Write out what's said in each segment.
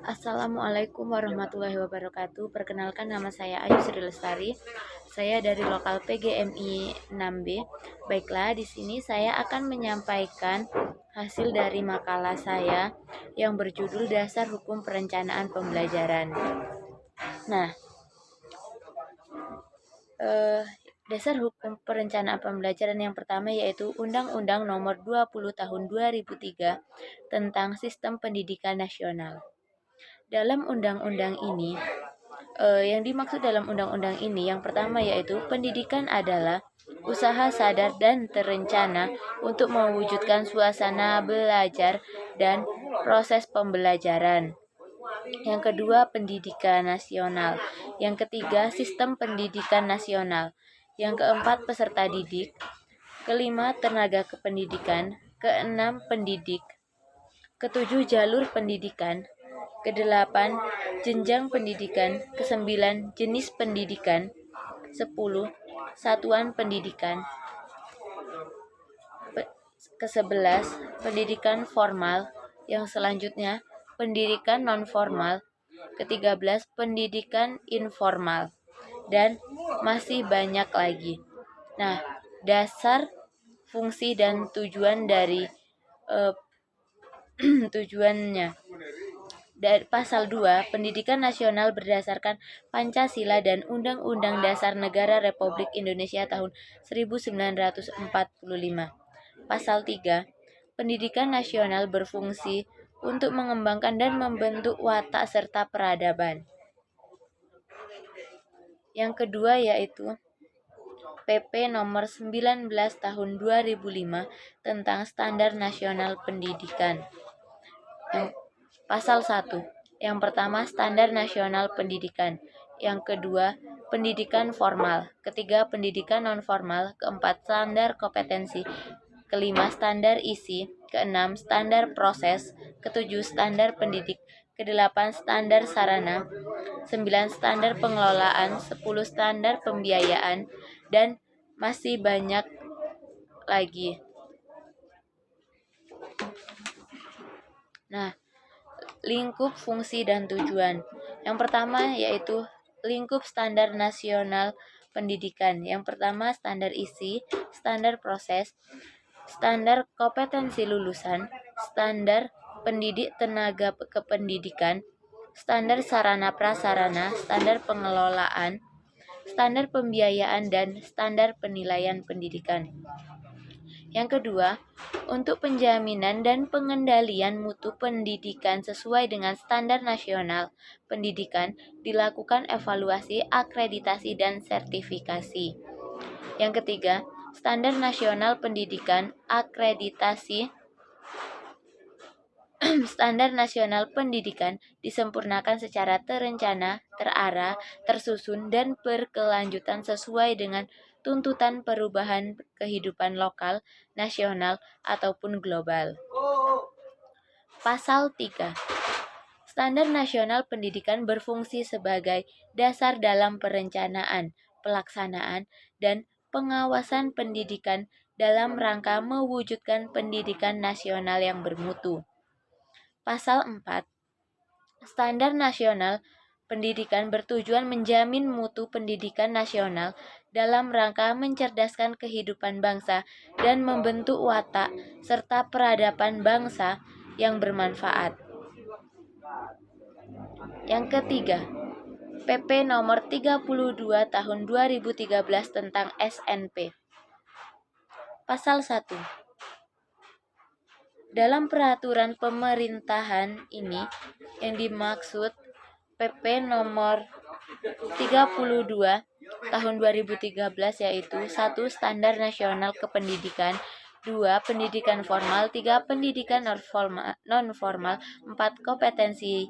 Assalamualaikum warahmatullahi wabarakatuh. Perkenalkan, nama saya Ayu Sri Lestari. Saya dari lokal PGMI 6B. Baiklah, di sini saya akan menyampaikan hasil dari makalah saya yang berjudul Dasar Hukum Perencanaan Pembelajaran. Nah, dasar hukum perencanaan pembelajaran yang pertama yaitu Undang-Undang Nomor 20 Tahun 2003 tentang Sistem Pendidikan Nasional. Dalam undang-undang ini, yang dimaksud dalam undang-undang ini yang pertama yaitu pendidikan adalah usaha sadar dan terencana untuk mewujudkan suasana belajar dan proses pembelajaran. Yang kedua, pendidikan nasional. Yang ketiga, sistem pendidikan nasional. Yang keempat, peserta didik. Kelima, tenaga kependidikan. Keenam, pendidik. Ketujuh, jalur pendidikan. Kedelapan, jenjang pendidikan. Kesembilan, jenis pendidikan. 10, satuan pendidikan. Ke-11, pendidikan formal. Yang selanjutnya, pendidikan non-formal. Ke-13, pendidikan informal. Dan masih banyak lagi. Nah, dasar, fungsi, dan tujuan dari tujuannya. Dari pasal 2, pendidikan nasional berdasarkan Pancasila dan Undang-Undang Dasar Negara Republik Indonesia tahun 1945. Pasal 3, pendidikan nasional berfungsi untuk mengembangkan dan membentuk watak serta peradaban. Yang kedua yaitu PP nomor 19 tahun 2005 tentang Standar Nasional Pendidikan. Pasal 1. Yang pertama, Standar Nasional Pendidikan. Yang kedua, pendidikan formal. Ketiga, pendidikan non-formal. Keempat, standar kompetensi. Kelima, standar isi. Keenam, standar proses. Ketujuh, standar pendidik. Kedelapan, standar sarana. 9, standar pengelolaan. 10, standar pembiayaan. Dan masih banyak lagi. Nah, lingkup fungsi dan tujuan. Yang pertama yaitu lingkup standar nasional pendidikan. Yang pertama, standar isi, standar proses, standar kompetensi lulusan, standar pendidik tenaga kependidikan, standar sarana prasarana, standar pengelolaan, standar pembiayaan, dan standar penilaian pendidikan. Yang kedua, untuk penjaminan dan pengendalian mutu pendidikan sesuai dengan standar nasional pendidikan, dilakukan evaluasi, akreditasi, dan sertifikasi. Yang ketiga, standar nasional pendidikan, akreditasi, standar nasional pendidikan disempurnakan secara terencana, terarah, tersusun, dan berkelanjutan sesuai dengan tuntutan perubahan kehidupan lokal, nasional, ataupun global. Pasal 3. Standar nasional pendidikan berfungsi sebagai dasar dalam perencanaan, pelaksanaan, dan pengawasan pendidikan dalam rangka mewujudkan pendidikan nasional yang bermutu. Pasal 4. Standar nasional pendidikan bertujuan menjamin mutu pendidikan nasional dalam rangka mencerdaskan kehidupan bangsa dan membentuk watak serta peradaban bangsa yang bermanfaat. Yang ketiga, PP nomor 32 tahun 2013 tentang SNP. Pasal 1. Dalam peraturan pemerintahan ini yang dimaksud PP nomor 32 tahun 2013 yaitu 1. Standar nasional kependidikan, 2. Pendidikan formal, 3. Pendidikan non-formal, 4. Kompetensi,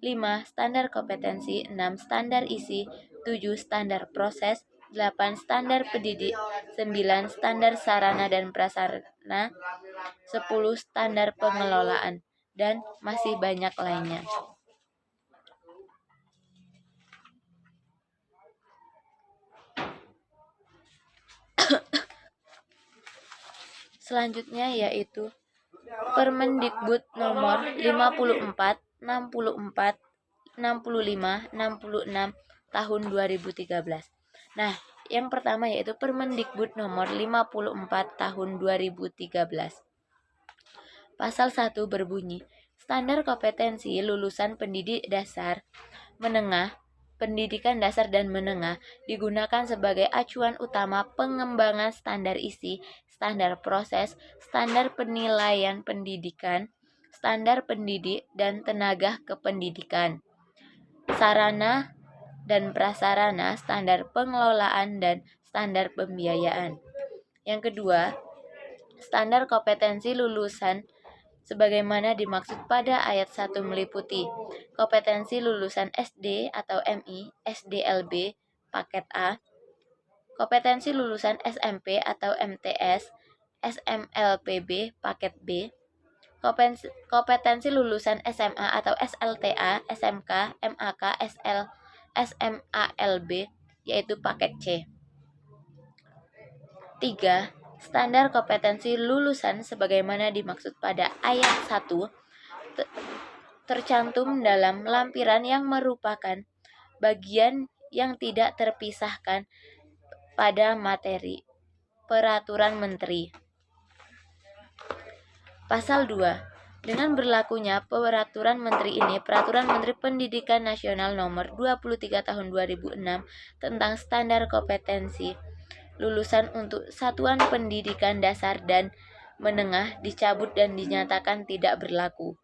5. Standar kompetensi, 6. Standar isi, 7. Standar proses, 8. Standar pendidik, 9. Standar sarana dan prasarana, 10. Standar pengelolaan, dan masih banyak lainnya. Selanjutnya yaitu Permendikbud nomor 54 64, 65, 66 tahun 2013. Nah, yang pertama yaitu Permendikbud nomor 54 tahun 2013. Pasal 1 berbunyi, standar kompetensi lulusan pendidik dasar, menengah, pendidikan dasar dan menengah digunakan sebagai acuan utama pengembangan standar isi, standar proses, standar penilaian pendidikan, standar pendidik dan tenaga kependidikan, sarana dan prasarana, standar pengelolaan dan standar pembiayaan. Yang kedua, standar kompetensi lulusan sebagaimana dimaksud pada ayat 1 meliputi kompetensi lulusan SD atau MI, SDLB, paket A, kompetensi lulusan SMP atau MTS, SMLPB, paket B, kompetensi lulusan SMA atau SLTA, SMK, MAK, SMALB, yaitu paket C. 3. Standar kompetensi lulusan sebagaimana dimaksud pada ayat 1 tercantum dalam lampiran yang merupakan bagian yang tidak terpisahkan pada materi Peraturan Menteri. Pasal 2. Dengan berlakunya Peraturan Menteri ini, Peraturan Menteri Pendidikan Nasional Nomor 23 Tahun 2006 tentang standar kompetensi lulusan untuk satuan pendidikan dasar dan menengah dicabut dan dinyatakan tidak berlaku.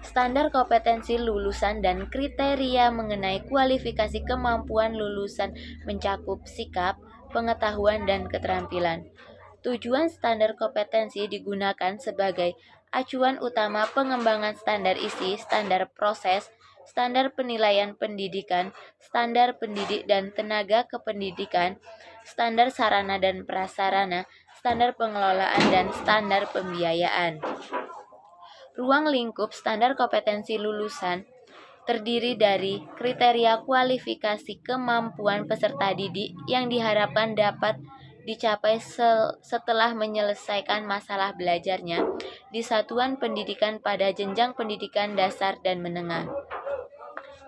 Standar kompetensi lulusan dan kriteria mengenai kualifikasi kemampuan lulusan mencakup sikap, pengetahuan, dan keterampilan. Tujuan standar kompetensi digunakan sebagai acuan utama pengembangan standar isi, standar proses, standar penilaian pendidikan, standar pendidik dan tenaga kependidikan, standar sarana dan prasarana, standar pengelolaan, dan standar pembiayaan. Ruang lingkup standar kompetensi lulusan terdiri dari kriteria kualifikasi kemampuan peserta didik yang diharapkan dapat dicapai setelah menyelesaikan masalah belajarnya di satuan pendidikan pada jenjang pendidikan dasar dan menengah.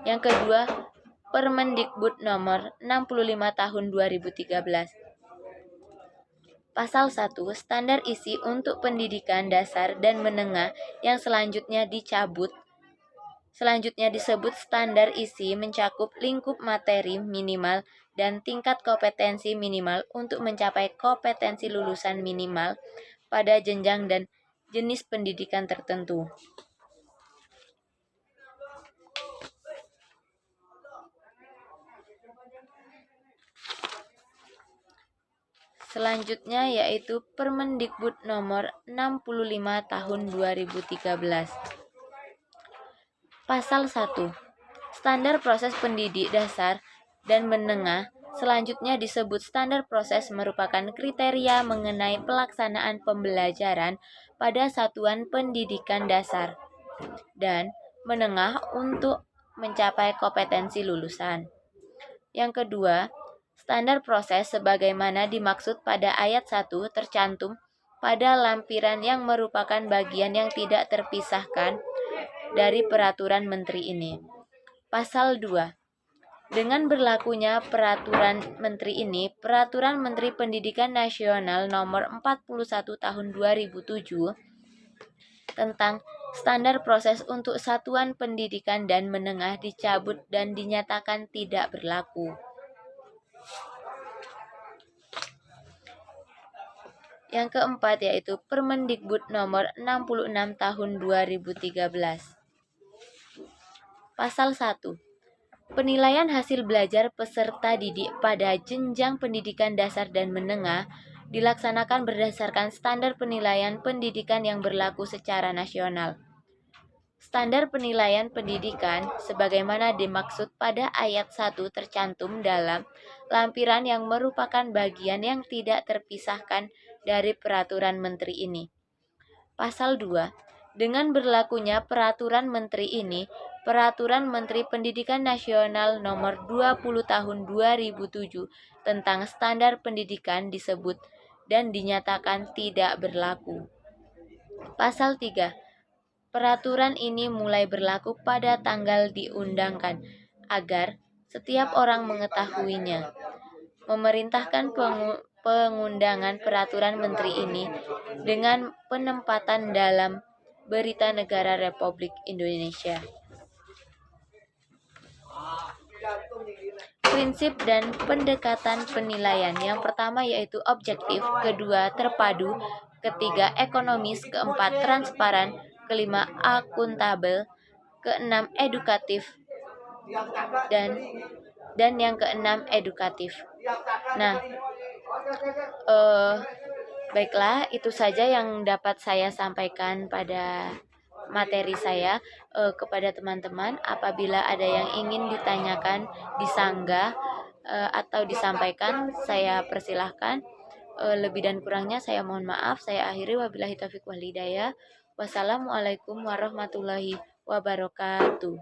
Yang kedua, Permendikbud nomor 65 tahun 2013. Pasal 1, standar isi untuk pendidikan dasar dan menengah yang selanjutnya dicabut. Selanjutnya disebut standar isi mencakup lingkup materi minimal dan tingkat kompetensi minimal untuk mencapai kompetensi lulusan minimal pada jenjang dan jenis pendidikan tertentu. Selanjutnya yaitu Permendikbud nomor 65 tahun 2013. Pasal 1. Standar proses pendidik dasar dan menengah selanjutnya disebut standar proses merupakan kriteria mengenai pelaksanaan pembelajaran pada satuan pendidikan dasar dan menengah untuk mencapai kompetensi lulusan. Yang kedua, standar proses sebagaimana dimaksud pada ayat 1 tercantum pada lampiran yang merupakan bagian yang tidak terpisahkan dari Peraturan Menteri ini. Pasal 2. Dengan berlakunya Peraturan Menteri ini, Peraturan Menteri Pendidikan Nasional Nomor 41 Tahun 2007 tentang standar proses untuk satuan pendidikan dan menengah dicabut dan dinyatakan tidak berlaku. Yang keempat yaitu Permendikbud nomor 66 tahun 2013. Pasal 1. Penilaian hasil belajar peserta didik pada jenjang pendidikan dasar dan menengah dilaksanakan berdasarkan standar penilaian pendidikan yang berlaku secara nasional. Standar penilaian pendidikan sebagaimana dimaksud pada ayat 1 tercantum dalam lampiran yang merupakan bagian yang tidak terpisahkan dari Peraturan Menteri ini. Pasal 2. Dengan berlakunya Peraturan Menteri ini, Peraturan Menteri Pendidikan Nasional Nomor 20 Tahun 2007 tentang standar pendidikan disebut dan dinyatakan tidak berlaku. Pasal 3. Peraturan ini mulai berlaku pada tanggal diundangkan, agar setiap orang mengetahuinya. Memerintahkan pengundangan peraturan menteri ini dengan penempatan dalam Berita Negara Republik Indonesia. Prinsip dan pendekatan penilaian. Yang pertama yaitu objektif, kedua terpadu, ketiga ekonomis, keempat transparan, kelima akuntabel, keenam edukatif, dan yang keenam edukatif. Nah, baiklah, itu saja yang dapat saya sampaikan pada materi saya kepada teman-teman. Apabila ada yang ingin ditanyakan, disanggah atau disampaikan, saya persilahkan. Lebih dan kurangnya saya mohon maaf. Saya akhiri, wabillahi taufiq wal hidayah. Wassalamualaikum warahmatullahi wabarakatuh.